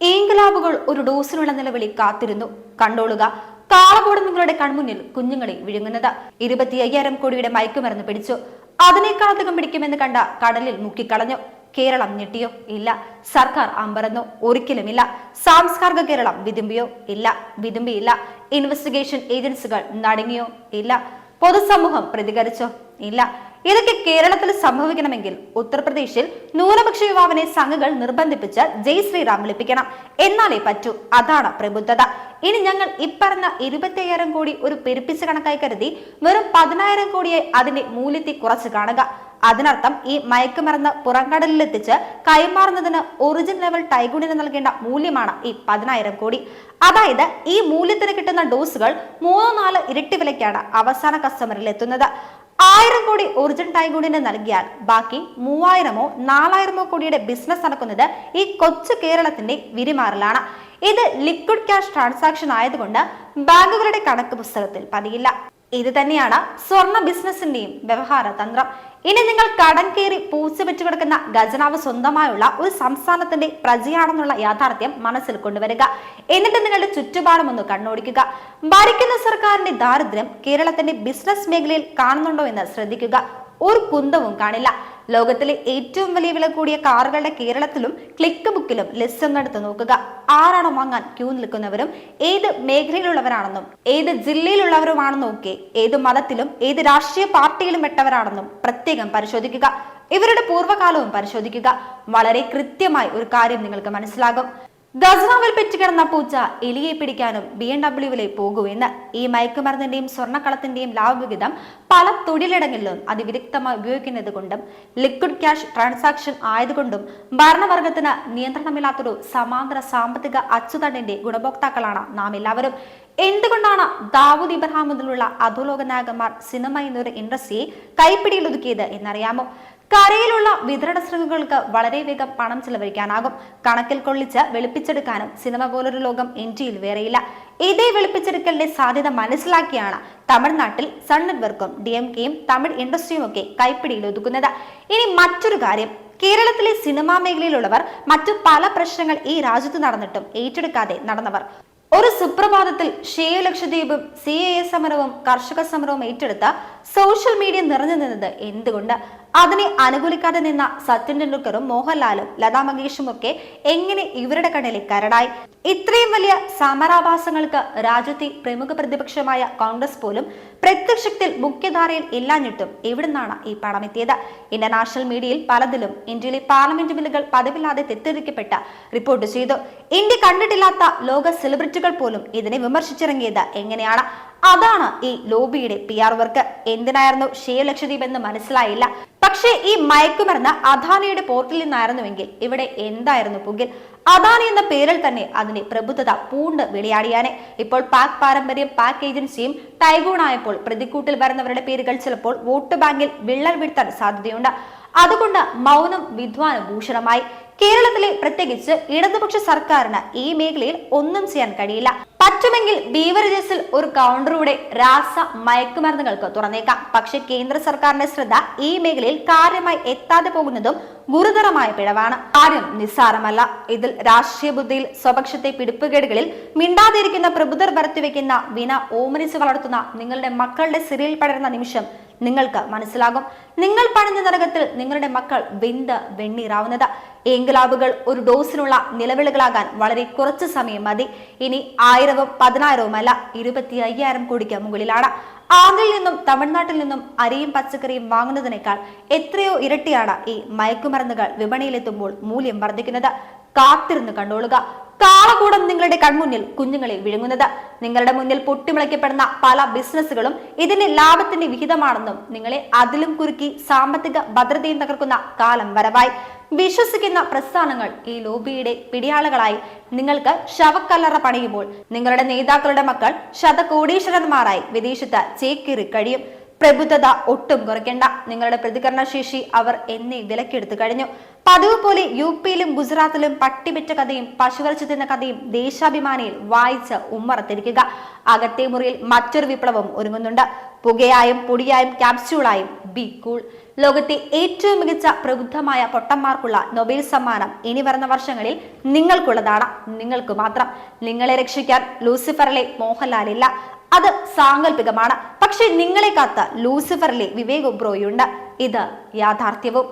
ഇൻക്ലാബുകൾ ഒരു ഡോസിനുള്ള നിലവിളി കാത്തിരുന്നു. കണ്ടോളുക, കാളകൂടം നിങ്ങളുടെ കൺമുന്നിൽ കുഞ്ഞുങ്ങളെ വിഴുങ്ങുന്നത്. 25,000 കോടിയുടെ മയക്കുമരുന്ന് പിടിച്ചു. അതിനേക്കാളധികം പിടിക്കുമെന്ന് കണ്ട കടലിൽ മുക്കിക്കളഞ്ഞു. കേരളം ഞെട്ടിയോ? ഇല്ല. സർക്കാർ അമ്പരന്നു? ഒരിക്കലുമില്ല. സാംസ്കാരിക കേരളം വിതുമ്പിയോ? ഇല്ല, വിതുമ്പിയില്ല. ഇൻവെസ്റ്റിഗേഷൻ ഏജൻസികൾ നടുങ്ങിയോ? ഇല്ല. പൊതുസമൂഹം പ്രതികരിച്ചോ? ഇല്ല. ഇതൊക്കെ കേരളത്തിൽ സംഭവിക്കണമെങ്കിൽ ഉത്തർപ്രദേശിൽ ന്യൂനപക്ഷ യുവാവിനെ സംഘങ്ങൾ നിർബന്ധിപ്പിച്ച് ജയ് ശ്രീറാം വിളിപ്പിക്കണം. എന്നാലേ പറ്റൂ. അതാണ് പ്രബുദ്ധത. ഇനി ഞങ്ങൾ ഇപ്പറഞ്ഞ 25,000 കോടി ഒരു പെരുപ്പിച്ച കണക്കായി കരുതി വെറും 10,000 കോടിയായി അതിന്റെ മൂല്യത്തെ കുറച്ച് കാണുക. അതിനർത്ഥം ഈ മയക്കുമരുന്ന് പുറംകടലിലെത്തിച്ച് കൈമാറുന്നതിന് ഒറിജിനൽ ലെവൽ ടൈഗുണിന് നൽകേണ്ട മൂല്യമാണ് ഈ 10,000 കോടി. അതായത് ഈ മൂല്യത്തിന് കിട്ടുന്ന ഡോസുകൾ 3-4 ഇരട്ടി വിലയ്ക്കാണ് അവസാന കസ്റ്റമറിൽ എത്തുന്നത്. 1000 കോടി ഒറിജിനൽ ടൈഗുണിന് നൽകിയാൽ ബാക്കി 3000-ഓ 4000-ഓ കോടിയുടെ ബിസിനസ് നടക്കുന്നത് ഈ കൊച്ചു കേരളത്തിന്റെ വിരിമാറലാണ്. ഇത് ലിക്വിഡ് ക്യാഷ് ട്രാൻസാക്ഷൻ ആയതുകൊണ്ട് ബാങ്കുകളുടെ കണക്ക് പുസ്തകത്തിൽ പതിയില്ല. ഇത് തന്നെയാണ് സ്വർണ്ണ ബിസിനസിന്റെയും വ്യവഹാര തന്ത്രം. ഇനി നിങ്ങൾ കടം കയറി പൂച്ചവെച്ചു കിടക്കുന്ന ഖജനാവ് സ്വന്തമായുള്ള ഒരു സംസ്ഥാനത്തിന്റെ പ്രജയാണെന്നുള്ള യാഥാർത്ഥ്യം മനസ്സിൽ കൊണ്ടുവരിക. എന്നിട്ട് നിങ്ങളുടെ ചുറ്റുപാടും ഒന്ന് കണ്ണോടിക്കുക. ഭരിക്കുന്ന സർക്കാരിന്റെ ദാരിദ്ര്യം കേരളത്തിന്റെ ബിസിനസ് മേഖലയിൽ കാണുന്നുണ്ടോ എന്ന് ശ്രദ്ധിക്കുക. ഒരു കുന്തവും കാണില്ല. ലോകത്തിലെ ഏറ്റവും വലിയ വില കൂടിയ കാറുകളുടെ കേരളത്തിലും ക്ലിക്ക് ബുക്കിലും ലിസ്റ്റ് ഒന്നെടുത്ത് നോക്കുക. ആരാണോ വാങ്ങാൻ ക്യൂ നിൽക്കുന്നവരും ഏത് മേഖലയിലുള്ളവരാണെന്നും ഏത് ജില്ലയിലുള്ളവരുമാണെന്നും ഒക്കെ ഏത് മതത്തിലും ഏത് രാഷ്ട്രീയ പാർട്ടിയിലും പെട്ടവരാണെന്നും പ്രത്യേകം പരിശോധിക്കുക. ഇവരുടെ പൂർവ്വകാലവും പരിശോധിക്കുക. വളരെ കൃത്യമായി ഒരു കാര്യം നിങ്ങൾക്ക് മനസ്സിലാകും. ഖജനാവിൽ പെറ്റുകിടന്ന പൂച്ച എലിയെ പിടിക്കാനും BMW പോകൂവെന്ന്. ഈ മയക്കുമരുന്നിന്റെയും സ്വർണ്ണക്കളത്തിന്റെയും ലാഭവിഹിതം പല തൊഴിലിടങ്ങളിലും അതിവിദഗ്ധമായി ഉപയോഗിക്കുന്നത് കൊണ്ടും ലിക്വിഡ് ക്യാഷ് ട്രാൻസാക്ഷൻ ആയതുകൊണ്ടും ഭരണവർഗത്തിന് നിയന്ത്രണമില്ലാത്തൊരു സമാന്തര സാമ്പത്തിക അച്ചുതണ്ടിന്റെ ഗുണഭോക്താക്കളാണ് നാം എല്ലാവരും. എന്തുകൊണ്ടാണ് ദാവൂദ് ഇബ്രാഹിം മുതലുള്ള അധോലോക നായകന്മാർ സിനിമ എന്നൊരു ഇൻഡസ്ട്രിയെ കൈപ്പിടിയിൽ ഒതുക്കിയത് എന്നറിയാമോ? കരയിലുള്ള വിതരണ ശൃംഖലകൾക്ക് വളരെ വേഗം പണം ചെലവഴിക്കാനാകും. കണക്കിൽ കൊള്ളിച്ച് വെളുപ്പിച്ചെടുക്കാനും സിനിമ പോലൊരു ലോകം ഇന്ത്യയിൽ വേറെയില്ല. ഇതേ വെളുപ്പിച്ചെടുക്കലിന്റെ സാധ്യത മനസ്സിലാക്കിയാണ് തമിഴ്നാട്ടിൽ സൺ നെറ്റ്വർക്കും DMKയും തമിഴ് ഇൻഡസ്ട്രിയും ഒക്കെ കൈപ്പിടിയിൽ ഒതുക്കുന്നത്. ഇനി മറ്റൊരു കാര്യം, കേരളത്തിലെ സിനിമാ മേഖലയിലുള്ളവർ മറ്റു പല പ്രശ്നങ്ങൾ ഈ രാജ്യത്ത് നടന്നിട്ടും ഏറ്റെടുക്കാതെ നടന്നവർ. ഒരു സുപ്രഭാതത്തിൽ ഷേവ് ലക്ഷദ്വീപും CAA സമരവും കർഷക സമരവും ഏറ്റെടുത്ത സോഷ്യൽ മീഡിയ നിറഞ്ഞു നിന്നത് എന്തുകൊണ്ട്? അതിനെ അനുകൂലിക്കാതെ നിന്ന സച്ചിൻ ടെണ്ടുൽക്കറും മോഹൻലാലും ലതാ മങ്കേഷും ഒക്കെ എങ്ങനെ ഇവരുടെ കണ്ണിലെ കരടായി? ഇത്രയും വലിയ സമരാഭാസങ്ങൾക്ക് രാജ്യത്തെ പ്രമുഖ പ്രതിപക്ഷമായ കോൺഗ്രസ് പോലും പ്രത്യക്ഷത്തിൽ മുഖ്യധാരയിൽ ഇല്ലാഞ്ഞിട്ടും എവിടുന്നാണ് ഈ പണമെത്തിയത്? ഇന്റർനാഷണൽ മീഡിയയിൽ പലതിലും ഇന്ത്യയിലെ പാർലമെന്റ് ബില്ലുകൾ പതിവില്ലാതെ തെറ്റിദ്ധരിക്കപ്പെട്ട റിപ്പോർട്ട് ചെയ്തു. ഇന്ത്യ കണ്ടിട്ടില്ലാത്ത ലോക സെലിബ്രിറ്റികൾ പോലും ഇതിനെ വിമർശിച്ചിറങ്ങിയത് എങ്ങനെയാണ്? അതാണ് ഈ ലോബിയുടെ PR വർക്ക്. എന്തിനായിരുന്നു ഷേവ് ലക്ഷദ്വീപ് എന്ന് മനസ്സിലായില്ല. പക്ഷേ ഈ മയക്കുമരുന്ന് അദാനിയുടെ പോർട്ടിൽ നിന്നായിരുന്നുവെങ്കിൽ ഇവിടെ എന്തായിരുന്നു പുകിൽ? അദാനി എന്ന പേരിൽ തന്നെ അതിന്റെ പ്രബുദ്ധത പൂണ്ട് വിളയാടിയാനെ. ഇപ്പോൾ പാക് പാരമ്പര്യം, പാക് ഏജൻസിയും ടൈഗൂണായപ്പോൾ പ്രതിക്കൂട്ടിൽ വരുന്നവരുടെ പേരുകൾ ചിലപ്പോൾ വോട്ട് ബാങ്കിൽ വിള്ളൽ വീഴ്ത്താൻ സാധ്യതയുണ്ട്. അതുകൊണ്ട് മൗനം വിദ്വാന ഭൂഷണമായി. കേരളത്തിലെ പ്രത്യേകിച്ച് ഇടതുപക്ഷ സർക്കാരിന് ഈ മേഖലയിൽ ഒന്നും ചെയ്യാൻ കഴിയില്ല. പറ്റുമെങ്കിൽ ബീവറേജസിൽ ഒരു കൗണ്ടറൂടെ രാസ മയക്കുമരുന്നുകൾക്ക് തുറന്നേക്കാം. പക്ഷെ കേന്ദ്ര സർക്കാരിന്റെ ശ്രദ്ധ ഈ മേഖലയിൽ കാര്യമായി എത്താതെ പോകുന്നതും ഗുരുതരമായ പിഴവാണ്. കാര്യം നിസ്സാരമല്ല. ഇതിൽ രാഷ്ട്രീയ ബുദ്ധിയിൽ സ്വപക്ഷത്തെ പിടിപ്പുകേടുകളിൽ മിണ്ടാതിരിക്കുന്ന പ്രബുദ്ധർ വരുത്തിവെക്കുന്ന വിന ഓമനിച്ച് വളർത്തുന്ന നിങ്ങളുടെ മക്കളുടെ സിറിയിൽ പടരുന്ന നിമിഷം നിങ്ങൾക്ക് മനസ്സിലാകും. നിങ്ങൾ പണിഞ്ഞ നരകത്തിൽ നിങ്ങളുടെ മക്കൾ വെന്ത് വെണ്ണീറാവുന്നത്. ഇൻക്ലാബുകൾ ഒരു ഡോസിനുള്ള നിലവിളികളാകാൻ വളരെ കുറച്ച് സമയം മതി. ഇനി 1000-ഉം 10,000-ഉം അല്ല, 25,000 കോടിക്ക് മുകളിലാണ്. ആന്ധ്രയിൽ നിന്നും തമിഴ്നാട്ടിൽ നിന്നും അരിയും പച്ചക്കറിയും വാങ്ങുന്നതിനേക്കാൾ എത്രയോ ഇരട്ടിയാണ് ഈ മയക്കുമരുന്നുകൾ വിപണിയിലെത്തുമ്പോൾ മൂല്യം വർദ്ധിക്കുന്നത്. കാത്തിരുന്ന് കണ്ടോളുക. കാളകൂടം നിങ്ങളുടെ കൺമുന്നിൽ കുഞ്ഞുങ്ങളെ വിഴുങ്ങുന്നത്. നിങ്ങളുടെ മുന്നിൽ പൊട്ടിമുളയ്ക്കപ്പെടുന്ന പല ബിസിനസ്സുകളും ഇതിന്റെ ലാഭത്തിന്റെ വിഹിതമാണെന്നും നിങ്ങളെ അതിലും കുറുക്കി സാമ്പത്തിക ഭദ്രതയും തകർക്കുന്ന കാലം വരവായി. വിശ്വസിക്കുന്ന പ്രസ്ഥാനങ്ങൾ ഈ ലോബിയുടെ പിടിയാളുകളായി നിങ്ങൾക്ക് ശവക്കല്ലറ പണിയുമ്പോൾ നിങ്ങളുടെ നേതാക്കളുടെ മക്കൾ ശതകോടീശ്വരന്മാരായി വിദേശത്ത് ചേക്കേറി കഴിയും. പ്രബുദ്ധത ഒട്ടും കുറയ്ക്കേണ്ട. നിങ്ങളുടെ പ്രതികരണ ശേഷി അവർ എന്നെ വിലക്കെടുത്തു കഴിഞ്ഞു. പതിവ് പോലെ UPയിലും ഗുജറാത്തിലും പട്ടിപെറ്റ കഥയും പശുവരച്ചു തിന്ന കഥയും ദേശാഭിമാനിയിൽ വായിച്ച് ഉമ്മറത്തിരിക്കുക. അകത്തെ മുറിയിൽ മറ്റൊരു വിപ്ലവം ഒരുങ്ങുന്നുണ്ട്. പുകയായും പൊടിയായും ക്യാപ്സ്യൂളായും ബി കൂൾ. ലോകത്തെ ഏറ്റവും മികച്ച പ്രബുദ്ധമായ പൊട്ടന്മാർക്കുള്ള നൊബേൽ സമ്മാനം ഇനി വരുന്ന വർഷങ്ങളിൽ നിങ്ങൾക്കുള്ളതാണ്, നിങ്ങൾക്ക് മാത്രം. നിങ്ങളെ രക്ഷിക്കാൻ ലൂസിഫറിലെ മോഹൻലാലില്ല, അത് സാങ്കല്പികമാണ്. പക്ഷെ നിങ്ങളെ കാത്ത ലൂസിഫറിലെ വിവേക് ഒബ്രോയുണ്ട്. ഇത് യാഥാർത്ഥ്യവും.